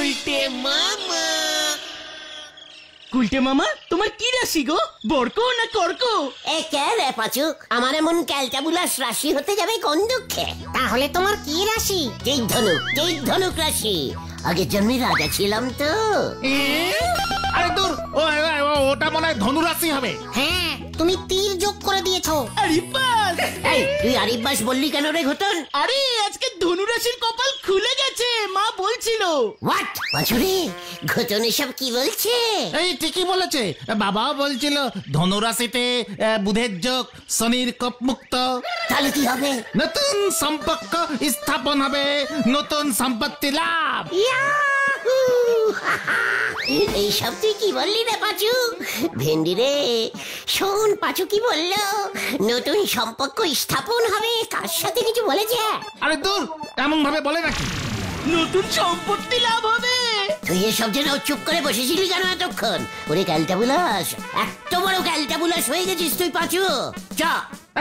গুলটে মামা, তোমার কি রাশি গো? বর্ক না কর্ক? এ কে রে পাচু, আমার এমন ক্যালটাবুলাস রাশি হতে যাবে কোন দুঃখে? তাহলে তোমার কি রাশি? ধনুক রাশি। আগের জন্মে রাজা ছিলাম তো। আরে দূর, ওটা মনে হয় ধনু রাশি হবে। হ্যাঁ, তুমি তীর যোগ করে দিয়েছো। আরিব্বাস! এই তুই আরিব্বাস বললি কেন রে ঘটন? আরে আজকে ধনু রাশির কপাল খুলে গেছে, মা বলছিল। হোয়াট পাচুরে, ঘটন এসব কি বলছে? এই ঠিকই বলেছে, বাবাও বলছিল ধনু রাশিতে বুধের যোগ, শনির কপমুক্ত। তাহলে কি হবে? নতুন সম্পর্ক স্থাপন হবে, নতুন সম্পত্তি লাভ। এইসব তুই কি বললি রে পাচু? ভেন্ডি রে শোন, পাচু কি বললো? নতুন সম্পর্ক স্থাপন হবে, কার সাথে কিছু বলেছে? আরে দূর, এমন ভাবে বলে নাকি? নতুন সম্পত্তি লাভ হবে। তুই এসব যেন চুপ করে বসেছিলি কেন এতক্ষণ? ওরে ক্যালটাবুলাস, এত বড় ক্যালটাবুলাস হয়ে গেছিস তুই পাচু। চ,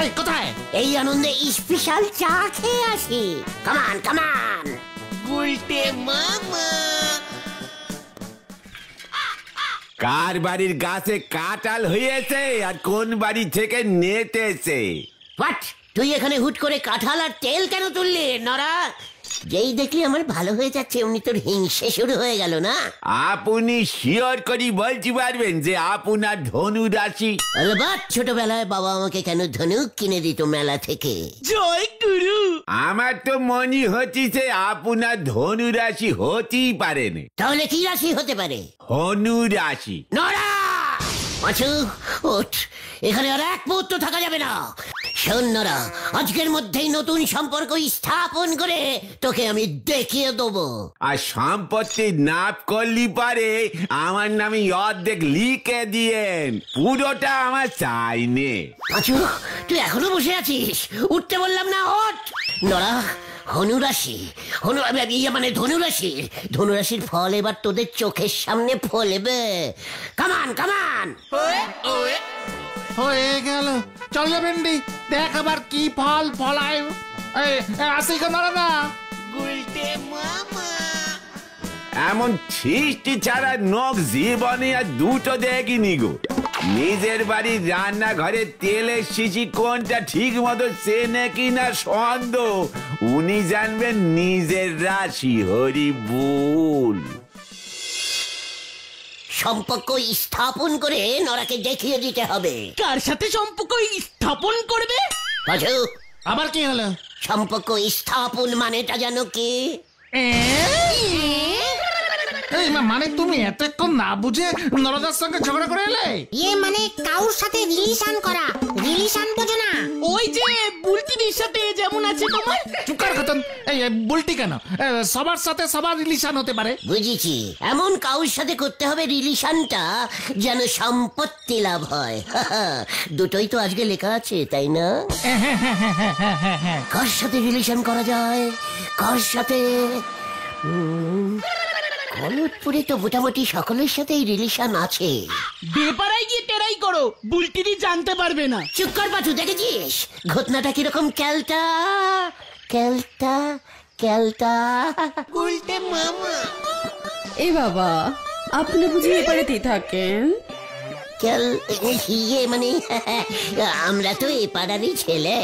এই কোথায়? এই আনন্দে স্পেশাল চা খেয়ে আসি। কামান কামান। গুলটে মামা, কার বাড়ির গাছে কাঁঠাল হয়েছে আর কোন বাড়ি থেকে নেতেছে? হোয়াট, তুই এখানে হুট করে কাঁঠাল আর তেল কেন তুললি নরা? যেই দেখলি আমার ভালো হয়ে যাচ্ছে অমনি তোর হিংসে শুরু হয়ে গেল না? আপনি শিওর করি বলতে পারবেন যে আপনার ধনু রাশি? অলবাত ছোটবেলায় বাবা আমাকে কেন ধনুক কিনে দিত মেলা থেকে। জয় গুরু। আমার তো মনে হচ্ছে আপনার ধনু রাশি হতেই পারে না। তাহলে কি রাশি হতে পারে? ধনু রাশি। নরা পাঁচু ওঠ, এখানে আর এক মুহূর্ত থাকা যাবে না। শোন নরা, আজকের মধ্যেই নতুন সম্পর্ক স্থাপন করে তোকে আমি দেখিয়ে দেবো। আর সম্পত্তি নাপ করলি পারে আমার নামে অর্ধেক লিখে দিয়েন, পুরোটা আমার চাই নে। পাঁচু, তুই এখনো বসে আছিস? উঠতে বললাম না, ওঠ। নরা, ধনুরাশি, মানে ধনুরাশি, ধনুরাশির ফল এবার তোদের চোখের সামনে ফলবে। কামান কামান। হয়ে গেল, চল ভেন্ডি, দেখ আবার কি ফল ফলায়। আসি কেন না? গুলটে মামা, এমন সৃষ্টি ছাড়া নখ জীবনে আর দুটো দেখিনি গো। নিজের বাড়ির রান্নাঘরে তেলের শিশি কোনটা ঠিক মতো চেনে কিনা সন্দেহ, উনি জানবেন নিজের রাশি। হরি বল। সম্পর্ক স্থাপন করে নরাকে দেখিয়ে দিতে হবে। কার সাথে সম্পর্ক স্থাপন করবে? পাঁচু, আবার কি হলো? সম্পর্ক স্থাপন মানেটা জানো কি? এই মানে তুমি এতক্ষণ না বুঝে নরদার সঙ্গে ঝগড়া করে এলে? মানে কাউর সাথে রিলেশন করা। রিলেশন বোঝো না? ওই যে বুলটির সাথে যেমন আছে তোমার। চুকার খতন, এই বুলটি কেন? সবার সাথে সবার রিলেশন হতে পারে। বুঝেছি, এমন কাউর সাথে করতে হবে রিলেশনটা যেন সম্পত্তি লাভ হয়। দুটোই তো আজকে লেখা আছে, তাই না? কার সাথে রিলেশন করা যায়? কার সাথে? গলতপুরে তো মোটামুটি সকলের সাথেই রিলেশন আছে। বেপারায় গিয়ে টেরাই করো, বুলটিরি জানতে পারবে না। চুপ কর পাচু, দেখেছিস ঘটনাটা কিরকম ক্যালটা ক্যালটা ক্যালটা। গুলটে মামা, এ বাবা, আপনি বুঝি এপারেতেই থাকেন? মানে আমরা তো এ পাড়ারই ছেলে।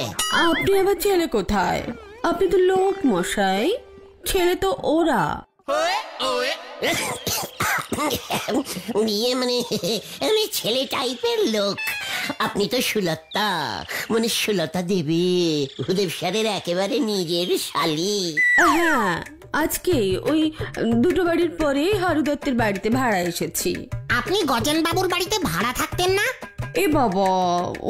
আপনি আবার ছেলে কোথায়? আপনি তো লোক মশাই, ছেলে তো ওরা। মানে আমি ছেলে টাইপের লোক। আপনি তো সুলতা, মানে সুলতা দেবী, ভূদেব স্যারের একেবারে নিজের শালি। হ্যাঁ, আজকে ওই দুটো বাড়ির পরে হারু দত্তের বাড়িতে ভাড়া এসেছি। আপনি গজেন বাবুর বাড়িতে ভাড়া থাকতেন না? এ বাবা,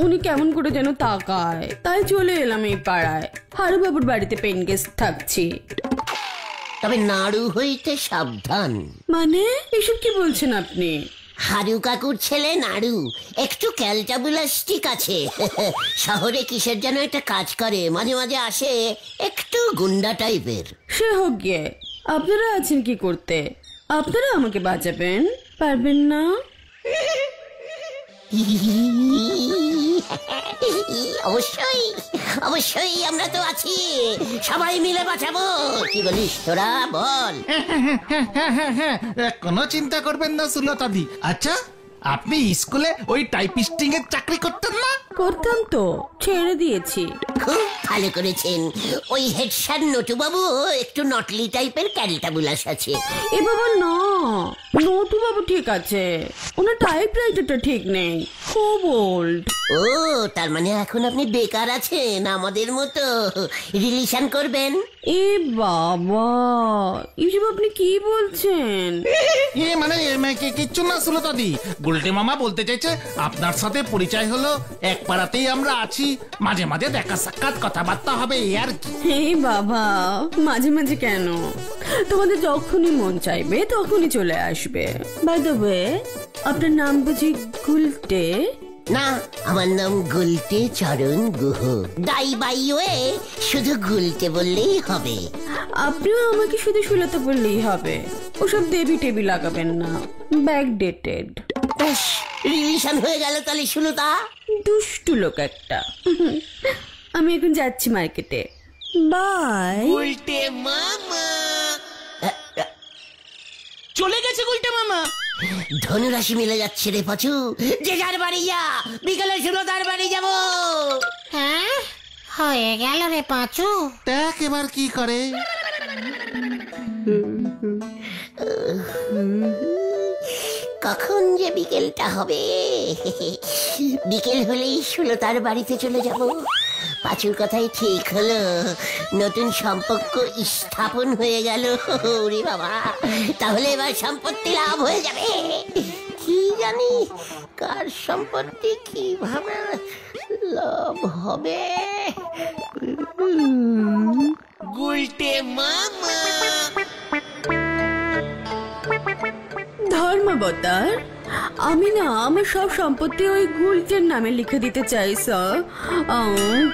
উনি কেমন করে যেন তাকায়, তাই চলে এলাম এই পাড়ায়। হারু বাবুর বাড়িতে পেন গেস্ট থাকছি। তবে নাড়ু হইতে সাবধান। মানে এসব কি বলছেন আপনি? হারু কাকুর ছেলে নাড়ু একটু ক্যালটাবুলাস্টিক আছে। শহরে কিসের যেন একটা কাজ করে, মাঝে মাঝে আসে, একটু গুন্ডা টাইপের। সে হোক গিয়ে, আপনারা আছেন কি করতে? আপনারা আমাকে বাঁচাবেন পারবেন না? অবশ্যই অবশ্যই আমরা তো আছি, সবাই মিলে বাঁচাবো। কি বলিস তোরা, বল। হ্যাঁ, কোনো চিন্তা করবেন না সুলতাদি। আচ্ছা, আপনি স্কুলে ওই টাইপিস্টিং এর চাকরি করতেন না? করতাম তো, ছেড়ে দিয়েছি। খুব ভালো করেছেন। ওই হেড স্যার নটু বাবু একটু নটলি টাইপের ক্যারিটাবুলাস আছে। এ বাবা না, নটু বাবু ঠিক আছে, ওনার টাইপরাইটারটা ঠিক নেই, খুব ওল্ড। ও, তার মানে এখন আপনি বেকার আছেন, আমাদের মতো রিলেশন করবেন? এ বাবা, এসব আপনি কি বলছেন? কিচ্ছু না সুলতাদি, গুলটে মামা বলতে চাইছে আপনার সাথে পরিচয় হলো, এক পাড়াতেই আমরা আছি, মাঝে মাঝে দেখা সাক্ষাৎ কথাবার্তা হবে এই আর কি। এই বাবা, মাঝে মাঝে কেন, তোমাদের যখনই মন চাইবে তখনই চলে আসবে। বাই দ্য ওয়ে, আপনার নাম বুঝি গুলটে? না, আমার নাম গুলটে চরণ গুহ। দাই বাই ওয়ে, শুধু গুলটে বললেই হবে। আপনিও আমাকে শুধু সুলতা বললেই হবে, ওসব দেবী টেবি লাগাবেন না, ব্যাকডেটেড। ব্যাস, রিলেশন হয়ে গেল তাহলে সুলতা। দুষ্টু লোক একটা। আমি এখন যাচ্ছি মার্কেটে, বাই। চলে গেছে গুলটে মামা। ধনুরাশি মিলে যাচ্ছে রে পাচু, যে যার বাড়ি যা, বিকালে সুলতার বাড়ি যাব। হ্যাঁ, হয়ে গেল রে পাঁচু। দেখ এবার কি করে। কখন যে বিকেলটা হবে, বিকেল হলেই সুলতার বাড়িতে চলে যাব। পাঁচুর কথাই ঠিক হলো, নতুন সম্পর্ক স্থাপন হয়ে গেল। ওরে বাবা, তাহলে এবার সম্পত্তি লাভ হয়ে যাবে। কি জানি কার সম্পত্তি কিভাবে লাভ হবে। গুলটে মামা। ধর্মাবতার, আমি না আমার সব সম্পত্তি ওই গুলটের নামে লিখে দিতে চাই স্যার।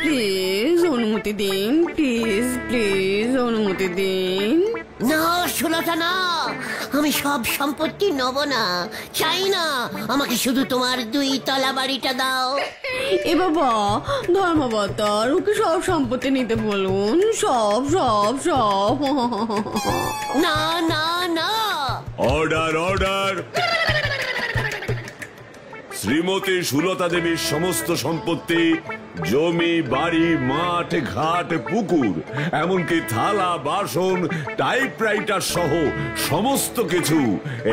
প্লিজ অনুমতি দিন, প্লিজ প্লিজ অনুমতি দিন। না সুলতা না, আমি সব সম্পত্তি নেব না, চাই না। আমাকে শুধু তোমার 2 তলা বাড়িটা দাও। এ বাবা, ধর্মাবতার, ওকে সব সম্পত্তি নিতে বলুন, সব সব সব। না না না, অর্ডার অর্ডার। শ্রীমতী সুলতা দেবীর সমস্ত সম্পত্তি, জমি, বাড়ি, মাঠ, ঘাট, পুকুর, এমনকি থালা, বাসন, টাইপরাইটার সহ সমস্ত কিছু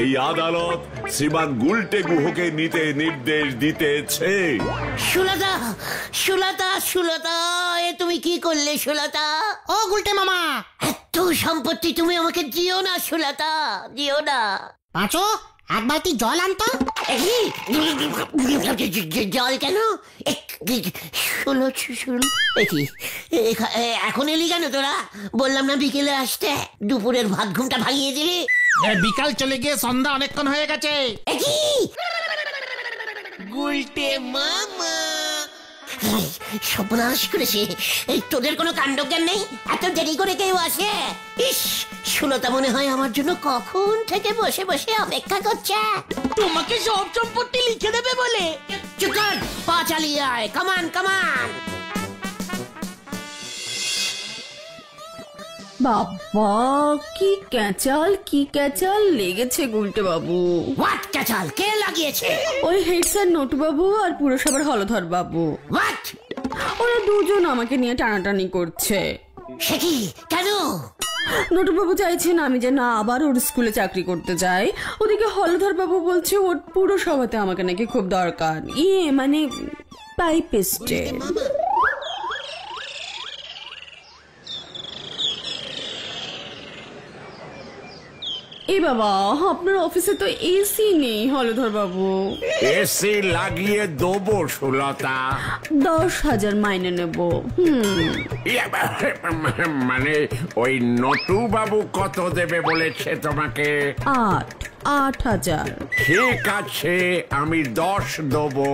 এই আদালত শ্রীমান গুলটে গুহকে নিতে নির্দেশ দিতেছে। সুলতা সুলতা সুলতা, এ তুমি কি করলে সুলতা? ও গুলটে মামা, এত সম্পত্তি তুমি আমাকে দিও না সুলতা, দিও না। পাঁচু, এক বালতি জল আনতো। জল কেন? এখন এলি কেন তোরা? বললাম না বিকেলে আসতে, দুপুরের ভাত ঘুমটা ভাঙিয়ে দিলি। বিকাল চলে গিয়ে সন্ধ্যা অনেকক্ষণ হয়ে গেছে। গুলটে মামা। সর্বনাশ করেছে, তোদের কোনো কাণ্ডজ্ঞান নেই? এত দেরি করে কেউ আসে? ইস, সুলতা মনে হয় আমার জন্য কখন থেকে বসে বসে অপেক্ষা করছে। তোমাকে সব সম্পত্তি লিখে দেবে বলে। চুপ কর, পা চালিয়ে আয়, কামান কামান। বাবা, কি ক্যাচাল লেগেছে গুলটে বাবু। হোয়াট ক্যাচাল? কে লাগিয়েছে? ওই হেড স্যার নটু বাবু আর পুরসভার হলধর বাবু। হোয়াট? ওরা দুজন আমাকে নিয়ে টানাটানি করছে। সে কি, কেন? নটু বাবু চাইছেন আমি যেন আবার ওর স্কুলে চাকরি করতে যাই। ওদিকে হলধর বাবু বলছে ওর পুরসভাতে আমাকে নাকি খুব দরকার, মানে টাইপিস্টের। এ বাবা, আপনার অফিসে তো এসি নেই হলধর বাবু। এসি লাগিয়ে দেবো সুলতা। 10,000 মাইনে নেব। মানে ওই নটু বাবু কত দেবে বলেছে তোমাকে? 8,000। ঠিক আছে, আমি 10 দেবো।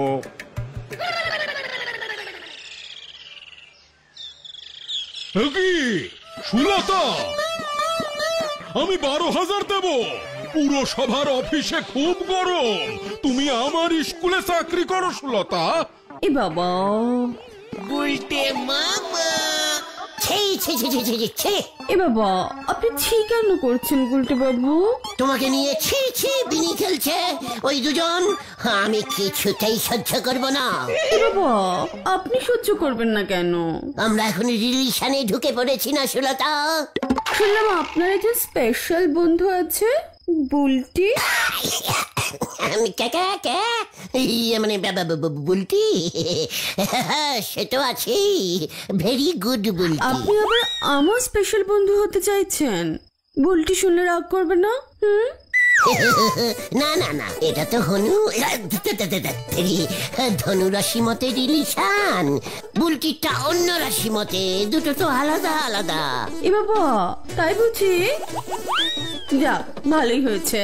সুলতা, আমি 12,000 দেব। পুরসভার অফিসে খুব গরম, তুমি আমার স্কুলে চাকরি করো সুলতা। এ বাবা, গুলটে মামা। ছি ছি ছি ছি ছি, ছি। এ বাবা, আপনি ছি কেন করছেন গুলটে বাবু? তোমাকে নিয়ে ছি ছি বিনি খেলছে ওই দুজন, আমি কিছুতেই সহ্য করব না। এ বাবা, আপনি সহ্য করবেন না কেন? আমরা এখন রিলেশনে ঢুকে পড়েছি না সুলতা? শুনলাম আপনার যে স্পেশাল বন্ধু আছে বুলটি। মানে বুলটি, সে তো আছে, ভেরি গুড বুলটি। আপনি আবার আমার স্পেশাল বন্ধু হতে চাইছেন? বুলটি শুনলে রাগ করবে না? না না না, এটা তো ধনু রাশি মতে রিলেশন, বুলটিটা অন্য রাশি মতে, দুটো তো আলাদা আলাদা। এ বাবা, তাই বুঝি? যাক, ভালোই হয়েছে।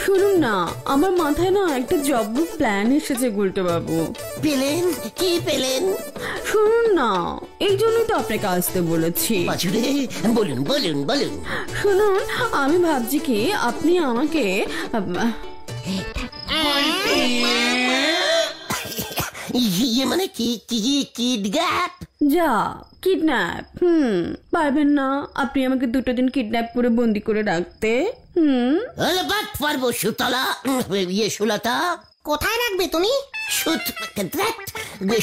শুনুন না, আমার মাথায় না একটা জব্দ প্ল্যান এসেছে গুলটে বাবু। পেলেন? কি পেলেন? শুনুন না, এই জন্যই তো আপনাকে আসতে বলেছি। বলুন বলুন বলুন। শুনুন, আমি ভাবছি কি আপনি আমাকে মানে কি কিডন্যাপ? যা কিডন্যাপ? পারবেন না আপনি আমাকে 2 দিন কিডন্যাপ করে বন্দি করে রাখতে? পারবো সুতলা, সুলতা। কোথায় রাখবে তুমি?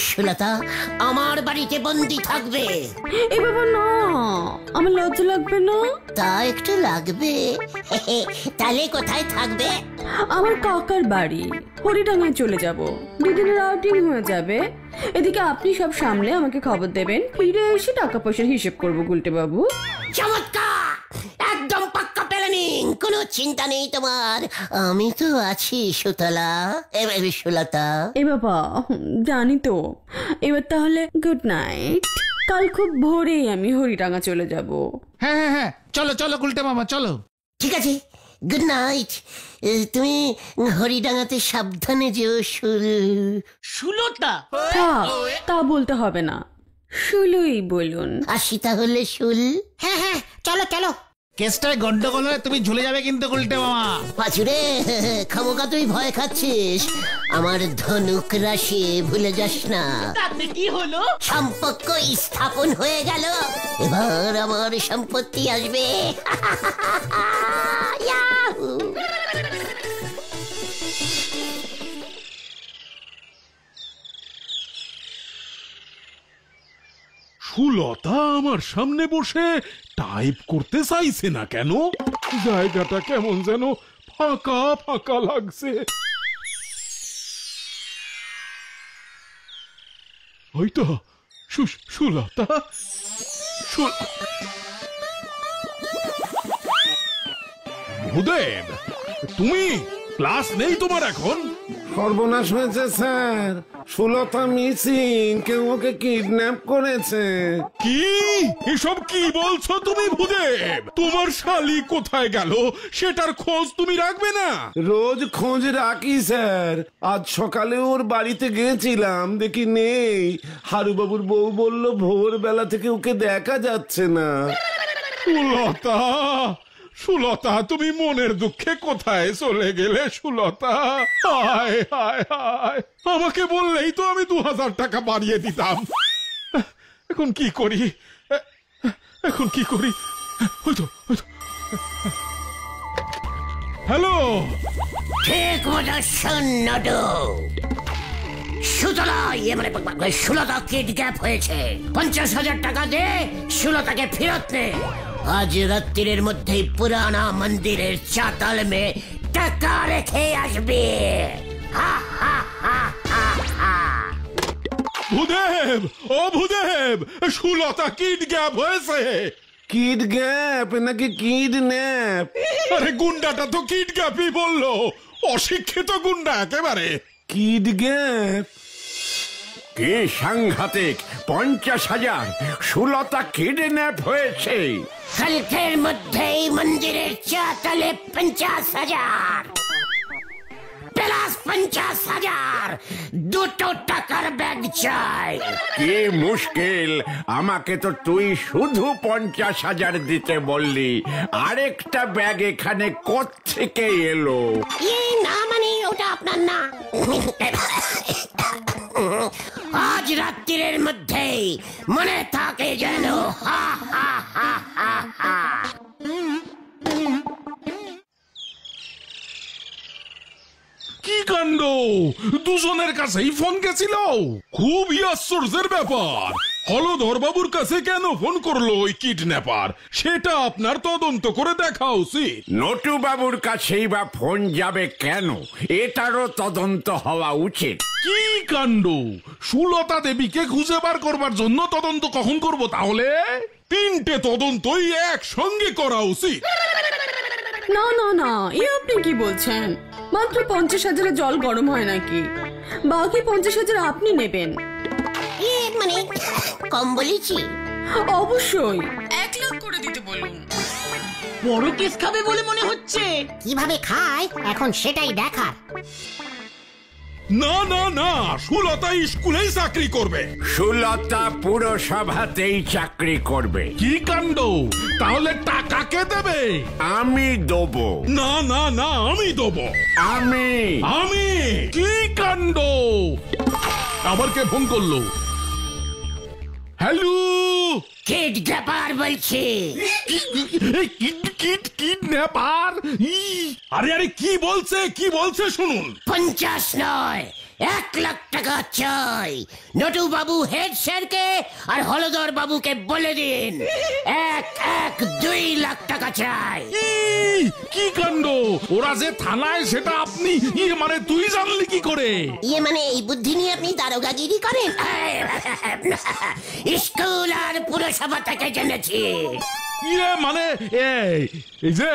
সুলতা আমার বাড়িতে বন্দি থাকবে। এ বাবা না, আমার লজ্জা লাগবে না? তা একটু লাগবে। তাহলে কোথায় থাকবে? আমার কাকার বাড়ি, হরিডাঙ্গায় চলে যাব। 2 দিনের আউটিং হয়ে যাবে। এদিকে আপনি সব সামলে আমাকে খবর দেবেন, ফিরে এসে টাকা পয়সার হিসেব করবো গুলটে বাবু। চমৎকার, একদম পাক্কা প্ল্যানিং, কোনো চিন্তা নেই তোমার, আমি তো আছি সুতলা, সুলতা। এ বাবা, জানি তো। এবার তাহলে গুড নাইট। কাল খুব ভোরেই আমি হরিডাঙ্গা চলে যাব। হ্যাঁ হ্যাঁ হ্যাঁ, চলো চলো গুলটে মামা, চলো। ঠিক আছে, গুড নাইট। তুমি হরিডাঙ্গাতে সাবধানে যেও। সুলতা, থাক, তা বলতে হবে না, শুলুই বলুন। আসি তাহলে শুল। হ্যাঁ হ্যাঁ, চলো চলো। কেসটায় গন্ডগোল হলে তুমি ঝুলে যাবে কিন্তু গুলটে মামা। পাচুরে, খামোকা তুই ভয় খাচ্ছিস, আমার ধনুক রাশি ভুলে যাস না। তাতে কি হলো? সম্পর্ক স্থাপন হয়ে গেল, এবার আমার সম্পত্তি আসবে। ইয়াহু! সুলতা আমার সামনে বসে টাইপ করতে চাইছে না কেন? জায়গাটা কেমন যেন ফাঁকা ফাঁকা লাগছে। হয়তো সুলতা, ভূদেব, তুমি? ক্লাস নেই তোমার এখন? সর্বনাশ হয়েছে স্যার, সুলতা মিসিং, কেউ ওকে কিডন্যাপ করেছে। কি? এসব কি বলছো তুমি ভূদেব? তোমার শালি কোথায় গেল সেটার খোঁজ তুমি রাখবে না? রোজ খোঁজ রাখি স্যার, আজ সকালে ওর বাড়িতে গেছিলাম, দেখি নেই। হারুবাবুর বউ বলল ভোরবেলা থেকে ওকে দেখা যাচ্ছে না। সুলতা, সুলতা, তুমি মনের দুঃখে কোথায় চলে গেলে সুলতা? হায় হায় হায়, আমাকে বললেই তো আমি 2000 টাকা বাড়িয়ে দিতাম। এখন কি করি? এখন কি করি? হ্যালো, ঠিক মতো শোনো, সুতলা মানে সুলতা কিডন্যাপ হয়েছে। 50,000 টাকা দে, সুলতাকে ফেরত নে। আজ রাত্রির মধ্যেই পুরানা মন্দিরের চাতাল মে টাকা রেখে আসবে। ভূদেব, ও ভূদেব, সুলতা কিডন্যাপ হয়েছে। কিডন্যাপ নাকি কিডন্যাপ? আরে গুন্ডাটা তো কিডন্যাপই বললো, অশিক্ষিত গুন্ডা একেবারে। কিডন্যাপ? কি সাংঘাতিক! 50,000! সুলতা কিডন্যাপ হয়েছে। কালকের মধ্যেই মন্দিরের চাতালে 50,000 প্লাস 50,000, 2 টাকার ব্যাগ চাই। কি মুশকিল! আমাকে তো তুই শুধু 50,000 দিতে বললি, আরেকটা ব্যাগ এখানে কোত্থেকে এলো? এই না মানে ওটা আপনার না। আজ রাত্রির মধ্যেই মনে থাকে যেন। হা হা হা হা হা। কি কাণ্ড, দুজনের কাছেই ফোন গেছিল? খুবই আশ্চর্যের ব্যাপার। হলধর বাবুর কাছে কেন ফোন করলো ওই কিডন্যাপার, সেটা আপনার তদন্ত করে দেখা উচিত। নটু বাবুর কাছেই বা ফোন যাবে কেন, এটারও তদন্ত হওয়া উচিত। কি কাণ্ড, সুলতা দেবীকে খুঁজে বার করবার জন্য তদন্ত কখন করব তাহলে? তিনটে তদন্তই একসঙ্গে করা উচিত। না না না, এ আপনি কি বলছেন? মাত্র 50,000 জল গরম হয় নাকি? বাকি 50,000 আপনি নেবেন। মানে কম বলেছি? অবশ্যই 1 লাখ করে দিতে বলুন। বড় কেস খাবে বলে মনে হচ্ছে। কিভাবে খায় এখন সেটাই দেখার। না না না, সুলতা স্কুলেই চাকরি করবে। সুলতা পুরসভাতেই চাকরি করবে। কি কাণ্ড, তাহলে টাকা কে দেবে? আমি দেবো। না না না, আমি দেবো। আমি আমি কি কাণ্ড, আবার কে ফোন করলো? হ্যালো, কিডন্যাপার বলছি। কিডন্যাপার? আরে আরে কি বলছে শুনুন। 50 নয়, 1 লাখ টাকা চাই। নটু বাবু হেড স্যারকে আর হলধর বাবুকে বলে দিন 2 লাখ টাকা চাই। কি কাণ্ড, ওরা যে থানায় সেটা আপনি মানে তুই জানলি কি করে? মানে এই বুদ্ধি নিয়ে আপনি দারোগাগিরি করেন? স্কুল আর পুরসভা থেকে জেনেছি। মানে এই যে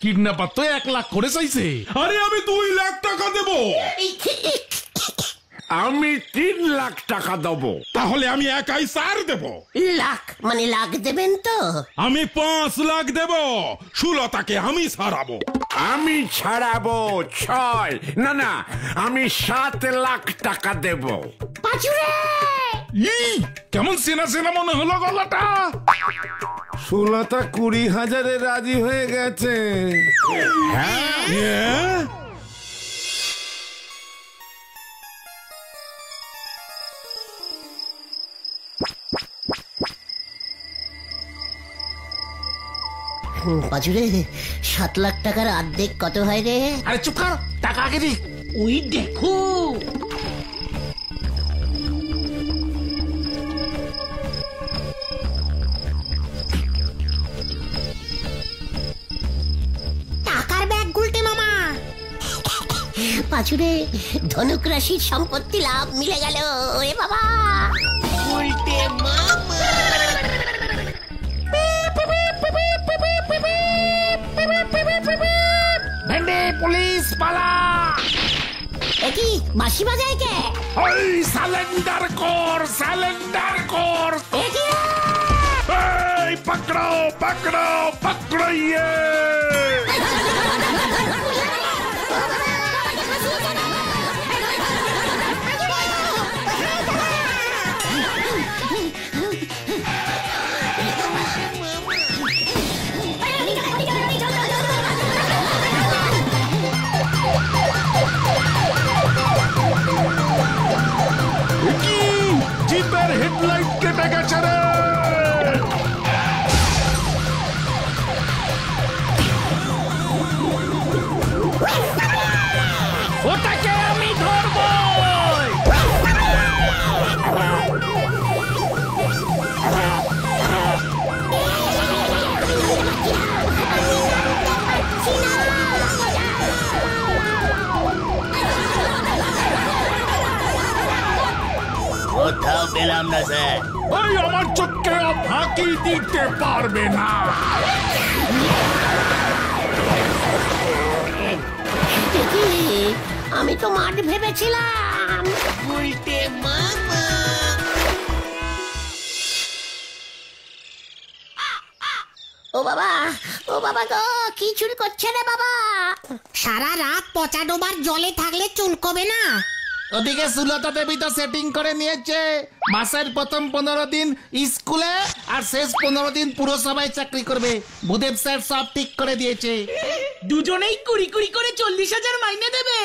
কিডন্যাপার তো 1 লাখ করে চাইছে। আরে আমি 2 লাখ টাকা দেবো। আমি 3 লাখ টাকা দেবো। তাহলে আমি একাই 4 দেবো। লাখ মানে লাখ দেবেন তো? আমি 5 লাখ দেবো। সুলতাকে আমি ছাড়াবো। আমি ছাড়াবো 6, না না, আমি 7 লাখ টাকা দেবো। পাঁচুরে কেমন চেনা চেনা মনে হলো গলাটা। সুলতা 20,000-এ রাজি হয়ে গেছে। হ্যাঁ, পাঁচুরে 7 লাখ টাকার অর্ধেক কত হয় রে? আরে চুপ কর, টাকা আগে দি। ওই দেখো, টাকার ব্যাগ গুলটে মামা। পাঁচুরে ধনুক রাশির সম্পত্তি লাভ মিলে গেল। এ বাবা, উল্টে মামা। ভেন্ডে পুলিশ পালা। কি বাঁশি বাজায় কে? ওই সালেন্ডার কর। এই পকড়ো ইয়ে। জিপের হেডলাইট কেটে গেছে রে। ওটাকে আমি ধরবো। কোথাও পেলাম না স্যার। ওই আমার চোখকে ফাঁকি দিতে পারবে না। আমি তো মাঠ ভেবেছিলাম। উল্টে মামা। ও বাবা গো, কি চুরি করছে রে বাবা? সারা রাত পচা ডোবার জলে থাকলে চুলকবে না? ওদিকে সুলতা দেবী তো সেটিং করে নিয়েছে। মাসের প্রথম 15 দিন স্কুলে আর শেষ 15 দিন পুরসভায় চাকরি করবে। ভূদেব স্যার সব ঠিক করে দিয়েছে। দুজনেই 20 করে 40,000 মাইনে দেবে।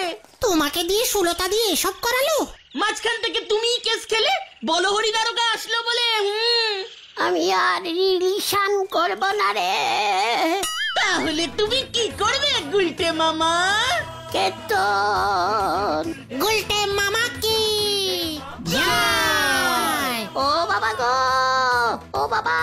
তোমাকে দিয়ে সুলতা দিয়ে এসব করালো? মাঝখান থেকে তুমি কেস খেলে বলো হরি দারোগা আসলো বলে। আমি আর রিলিশন করব না রে। তাহলে তুমি কি করবে গুলটে মামা? কেতন গুলটে মামা কি ও বাবা গো, ও বাবা।